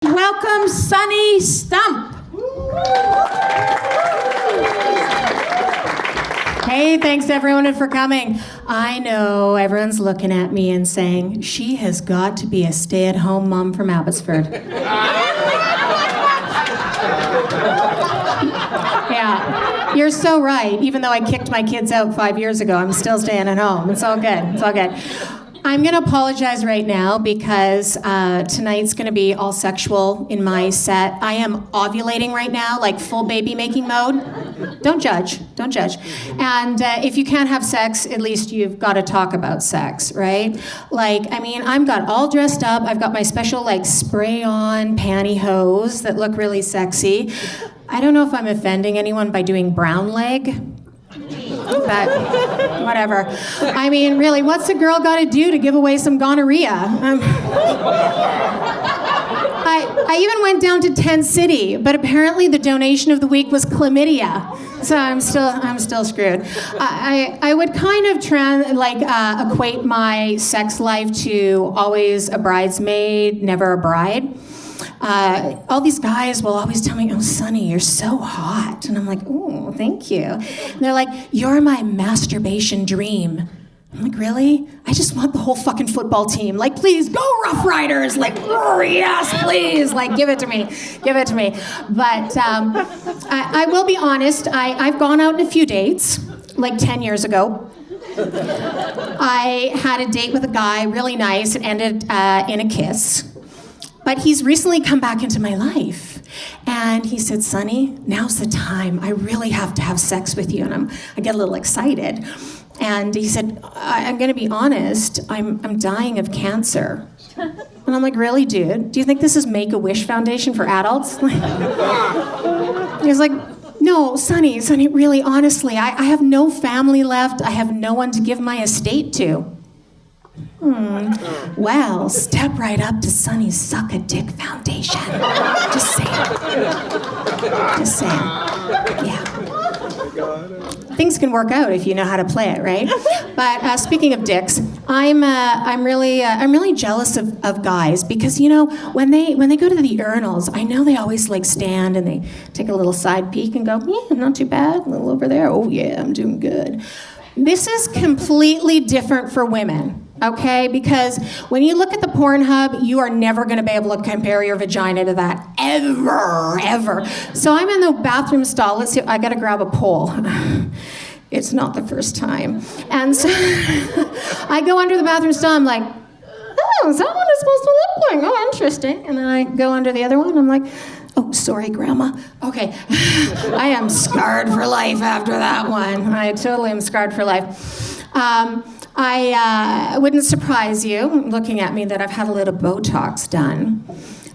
Welcome, Sunny Stump. Hey, thanks everyone for coming. I know everyone's looking at me and saying, she has got to be a stay-at-home mom from Abbotsford. Yeah, you're so right. Even though I kicked my kids out 5 years ago, I'm still staying at home. It's all good. It's all good. I'm going to apologize right now because tonight's going to be all sexual in my set. I am ovulating right now, like full baby making mode. Don't judge. Don't judge. And if you can't have sex, at least you've got to talk about sex, right? Like, I mean, I'm got all dressed up. I've got my special like spray-on pantyhose that look really sexy. I don't know if I'm offending anyone by doing brown leg. But whatever. I mean, really, what's a girl got to do to give away some gonorrhea? I even went down to Tent City, but apparently the donation of the week was chlamydia. So I'm still screwed. I would kind of equate my sex life to always a bridesmaid, never a bride. All these guys will always tell me, oh, Sunny, you're so hot. And I'm like, oh, thank you. And they're like, you're my masturbation dream. I'm like, really? I just want the whole fucking football team. Like, please, go Rough Riders. Like, oh, yes, please. Like, give it to me. Give it to me. But I will be honest. I've gone out on a few dates, like 10 years ago. I had a date with a guy, really nice. It ended in a kiss. But he's recently come back into my life. And he said, Sunny, now's the time. I really have to have sex with you. And I get a little excited. And he said, I'm going to be honest, I'm dying of cancer. And I'm like, really, dude? Do you think this is Make-A-Wish Foundation for adults? He was like, no, Sunny, really, honestly, I have no family left. I have no one to give my estate to. Well, step right up to Sunny's Suck a Dick Foundation. Just saying. Just saying. Yeah. Things can work out if you know how to play it, right? But speaking of dicks, I'm really jealous of guys because when they go to the urinals, I know they always like stand and they take a little side peek and go, yeah, not too bad. A little over there. Oh yeah, I'm doing good. This is completely different for women. Okay, because when you look at the Pornhub, you are never going to be able to compare your vagina to that, ever. So I'm in the bathroom stall. Let's see, I got to grab a pole. It's not the first time. And so I go under the bathroom stall. I'm like, oh, is that what it's supposed to look like? Oh, interesting. And then I go under the other one. I'm like, oh, sorry, Grandma. Okay, I am scarred for life after that one. I totally am scarred for life. I wouldn't surprise you, looking at me, that I've had a little Botox done.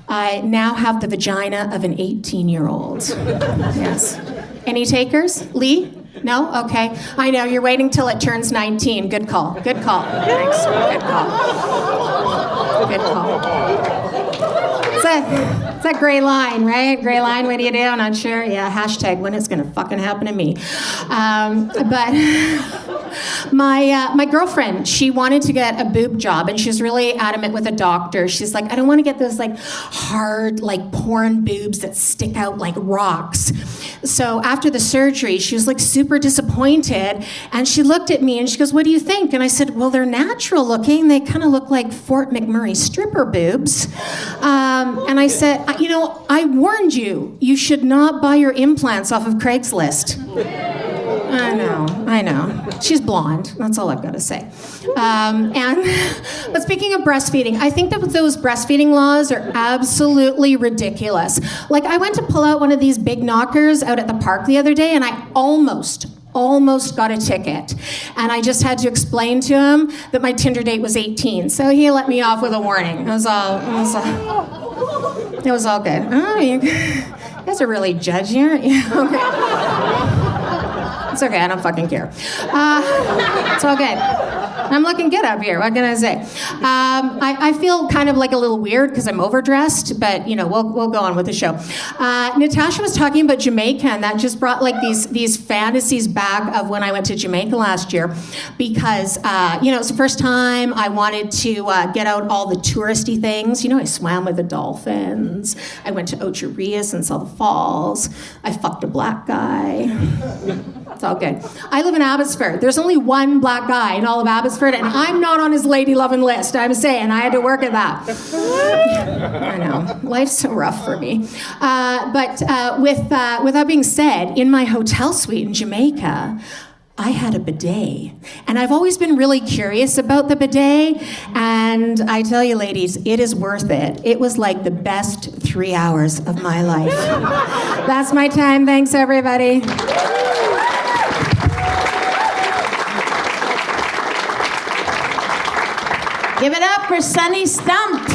I now have the vagina of an 18-year-old. Yes. Any takers? Lee? No? Okay. I know, you're waiting till it turns 19. Good call. Good call. Thanks. Good call. Good call. It's that gray line, right? Gray line, what do you do? I'm not sure. Yeah, hashtag when it's gonna fucking happen to me. But my girlfriend, she wanted to get a boob job, and she's really adamant with a doctor. She's like, I don't want to get those like hard, like porn boobs that stick out like rocks. So after the surgery, she was like super disappointed, and she looked at me and she goes, what do you think? And I said, well, they're natural looking. They kind of look like Fort McMurray stripper boobs. And I said, I warned you. You should not buy your implants off of Craigslist. I know. She's blonde. That's all I've got to say. But speaking of breastfeeding, I think that those breastfeeding laws are absolutely ridiculous. Like, I went to pull out one of these big knockers out at the park the other day, and I almost got a ticket. And I just had to explain to him that my Tinder date was 18. So he let me off with a warning. It was all good. Oh, you guys are really judgy, aren't you? Okay. It's okay, I don't fucking care. It's all good. I'm looking good up here. What can I say? I feel kind of like a little weird because I'm overdressed, but we'll go on with the show. Natasha was talking about Jamaica, and that just brought like these fantasies back of when I went to Jamaica last year, because it was the first time I wanted to get out all the touristy things. I swam with the dolphins. I went to Ocho Rios and saw the falls. I fucked a black guy. It's all good. I live in Abbotsford. There's only one black guy in all of Abbotsford, and I'm not on his lady loving list. I'm saying I had to work at that. I know. Life's so rough for me. But with that being said, in my hotel suite in Jamaica, I had a bidet. And I've always been really curious about the bidet. And I tell you, ladies, it is worth it. It was like the best 3 hours of my life. That's my time. Thanks, everybody. Give it up for Sunny Stump.